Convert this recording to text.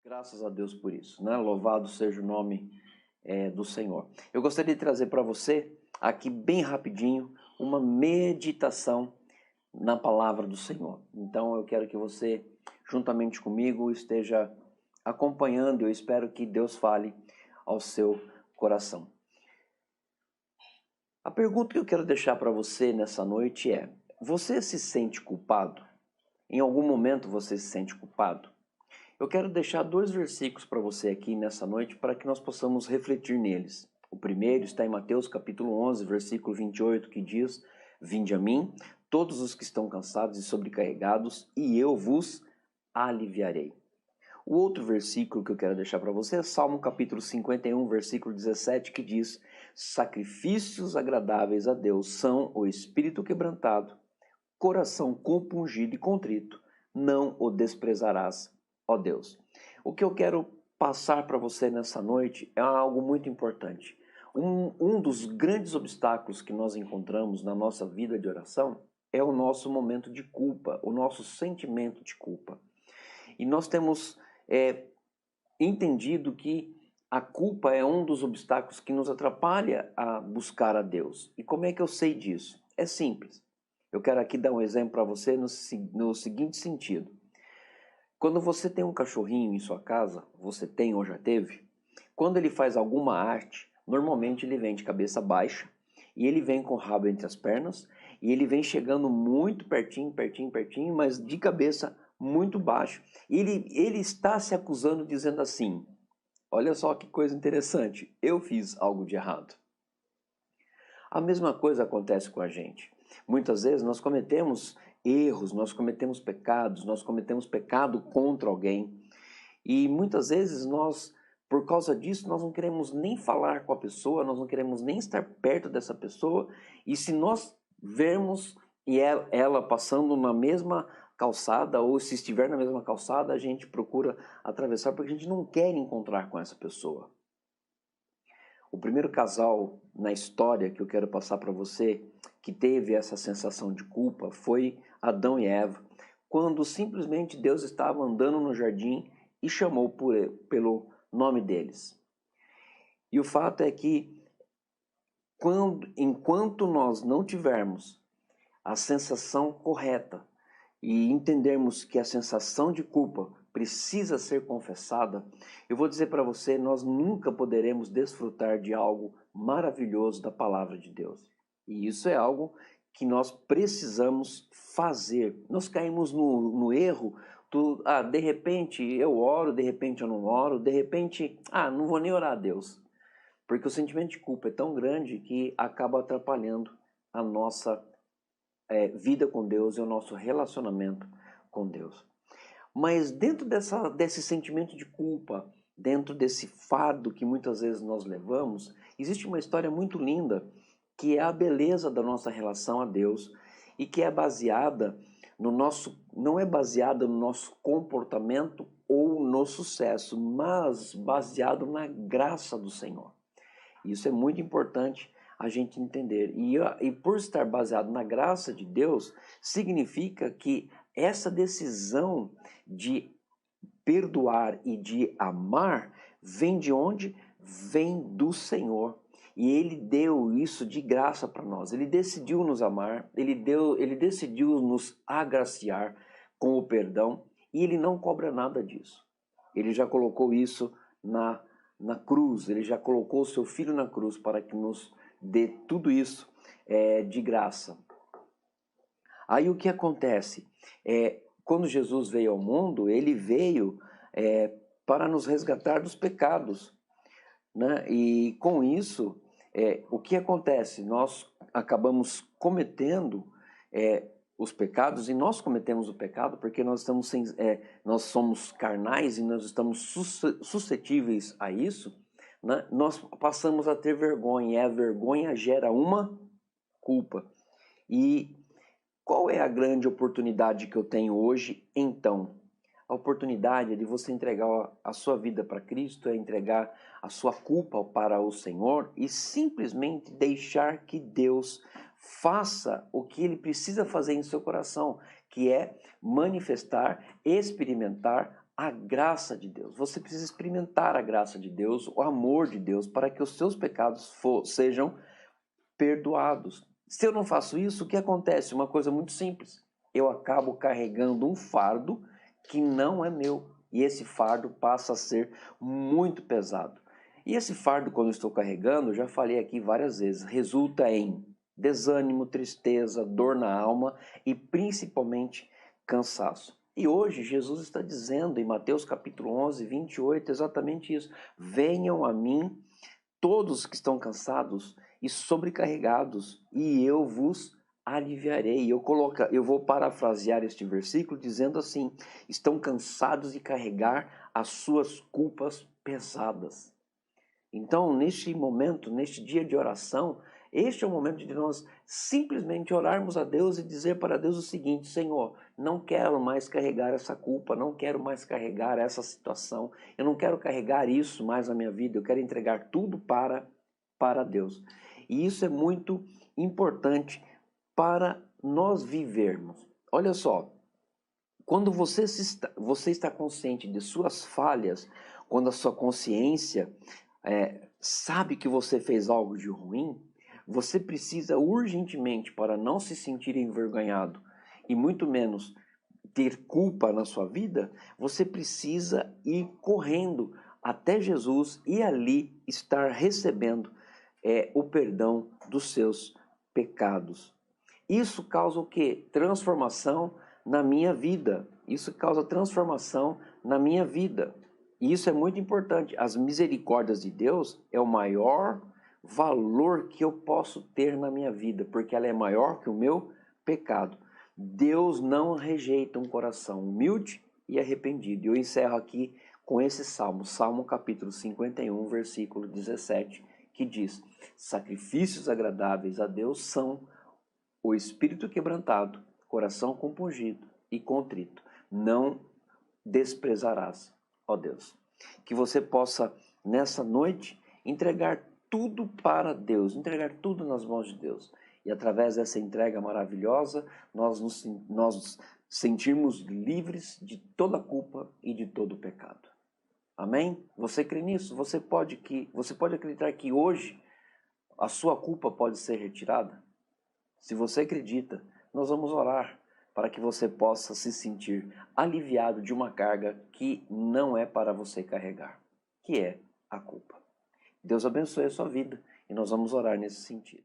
Graças a Deus por isso, né? Louvado seja o nome do Senhor. Eu gostaria de trazer para você, aqui bem rapidinho, uma meditação na palavra do Senhor. Então eu quero que você, juntamente comigo, esteja acompanhando. Eu espero que Deus fale ao seu coração. A pergunta que eu quero deixar para você nessa noite é: você se sente culpado? Em algum momento você se sente culpado? Eu quero deixar 2 versículos para você aqui nessa noite para que nós possamos refletir neles. O primeiro está em Mateus capítulo 11, versículo 28, que diz: Vinde a mim, todos os que estão cansados e sobrecarregados, e eu vos aliviarei. O outro versículo que eu quero deixar para você é Salmo capítulo 51, versículo 17, que diz: Sacrifícios agradáveis a Deus são o espírito quebrantado, coração compungido e contrito, não o desprezarás, ó Deus. O que eu quero passar para você nessa noite é algo muito importante. Um dos grandes obstáculos que nós encontramos na nossa vida de oração é o nosso momento de culpa, o nosso sentimento de culpa. E nós temos entendido que a culpa é um dos obstáculos que nos atrapalha a buscar a Deus. E como é que eu sei disso? É simples. Eu quero aqui dar um exemplo para você no seguinte sentido. Quando você tem um cachorrinho em sua casa, você tem ou já teve, quando ele faz alguma arte, normalmente ele vem de cabeça baixa, e ele vem com o rabo entre as pernas, e ele vem chegando muito pertinho, mas de cabeça muito baixo. E ele está se acusando, dizendo assim: olha só que coisa interessante, eu fiz algo de errado. A mesma coisa acontece com a gente. Muitas vezes nós cometemos erros, nós cometemos pecados, nós cometemos pecado contra alguém. E muitas vezes nós, por causa disso, nós não queremos nem falar com a pessoa, nós não queremos nem estar perto dessa pessoa. E se nós vermos ela passando na mesma calçada, ou se estiver na mesma calçada, a gente procura atravessar porque a gente não quer encontrar com essa pessoa. O primeiro casal na história que eu quero passar para você, que teve essa sensação de culpa, foi Adão e Eva, quando simplesmente Deus estava andando no jardim e chamou pelo nome deles. E o fato é que, enquanto nós não tivermos a sensação correta e entendermos que a sensação de culpa precisa ser confessada, eu vou dizer para você, nós nunca poderemos desfrutar de algo maravilhoso da palavra de Deus. E isso é algo que nós precisamos fazer. Nós caímos no erro de repente eu oro, de repente eu não oro, de repente, não vou nem orar a Deus. Porque o sentimento de culpa é tão grande que acaba atrapalhando a nossa vida com Deus e o nosso relacionamento com Deus. Mas dentro desse sentimento de culpa, dentro desse fardo que muitas vezes nós levamos, existe uma história muito linda, que é a beleza da nossa relação a Deus e que é baseada não é baseada no nosso comportamento ou no sucesso, mas baseado na graça do Senhor. Isso é muito importante a gente entender. E por estar baseado na graça de Deus, significa que essa decisão de perdoar e de amar vem de onde? Vem do Senhor. E Ele deu isso de graça para nós. Ele decidiu nos amar, Ele decidiu nos agraciar com o perdão e Ele não cobra nada disso. Ele já colocou isso na cruz, Ele já colocou o seu Filho na cruz para que nos dê tudo isso de graça. Aí o que acontece? Quando Jesus veio ao mundo, Ele veio para nos resgatar dos pecados, né? E com isso, o que acontece? Nós acabamos cometendo os pecados, e nós cometemos o pecado porque nós somos carnais e nós estamos suscetíveis a isso, né? Nós passamos a ter vergonha, e a vergonha gera uma culpa. E qual é a grande oportunidade que eu tenho hoje, então? A oportunidade é de você entregar a sua vida para Cristo, é entregar a sua culpa para o Senhor e simplesmente deixar que Deus faça o que Ele precisa fazer em seu coração, que é manifestar, experimentar a graça de Deus. Você precisa experimentar a graça de Deus, o amor de Deus, para que os seus pecados sejam perdoados. Se eu não faço isso, o que acontece? Uma coisa muito simples. Eu acabo carregando um fardo que não é meu. E esse fardo passa a ser muito pesado. E esse fardo, quando eu estou carregando, já falei aqui várias vezes, resulta em desânimo, tristeza, dor na alma e principalmente cansaço. E hoje Jesus está dizendo em Mateus capítulo 11, 28, exatamente isso. Venham a mim todos que estão cansados e sobrecarregados, e eu vos aliviarei. Eu vou parafrasear este versículo dizendo assim: estão cansados de carregar as suas culpas pesadas. Então, neste momento, neste dia de oração, este é o momento de nós simplesmente orarmos a Deus e dizer para Deus o seguinte: Senhor, não quero mais carregar essa culpa, não quero mais carregar essa situação, eu não quero carregar isso mais na minha vida, eu quero entregar tudo para Deus. E isso é muito importante para nós vivermos. Olha só, quando você está consciente de suas falhas, quando a sua consciência sabe que você fez algo de ruim, você precisa urgentemente, para não se sentir envergonhado e muito menos ter culpa na sua vida, você precisa ir correndo até Jesus e ali estar recebendo o perdão dos seus pecados. Isso causa o quê? Transformação na minha vida. Isso causa transformação na minha vida. E isso é muito importante. As misericórdias de Deus é o maior valor que eu posso ter na minha vida, porque ela é maior que o meu pecado. Deus não rejeita um coração humilde e arrependido. E eu encerro aqui com esse salmo, Salmo capítulo 51, versículo 17, que diz: sacrifícios agradáveis a Deus são o espírito quebrantado, coração compungido e contrito. Não desprezarás, ó Deus. Que você possa, nessa noite, entregar tudo para Deus, entregar tudo nas mãos de Deus. E através dessa entrega maravilhosa, nós nos sentirmos livres de toda culpa e de todo pecado. Amém? Você crê nisso? Você pode acreditar que hoje a sua culpa pode ser retirada? Se você acredita, nós vamos orar para que você possa se sentir aliviado de uma carga que não é para você carregar, que é a culpa. Deus abençoe a sua vida e nós vamos orar nesse sentido.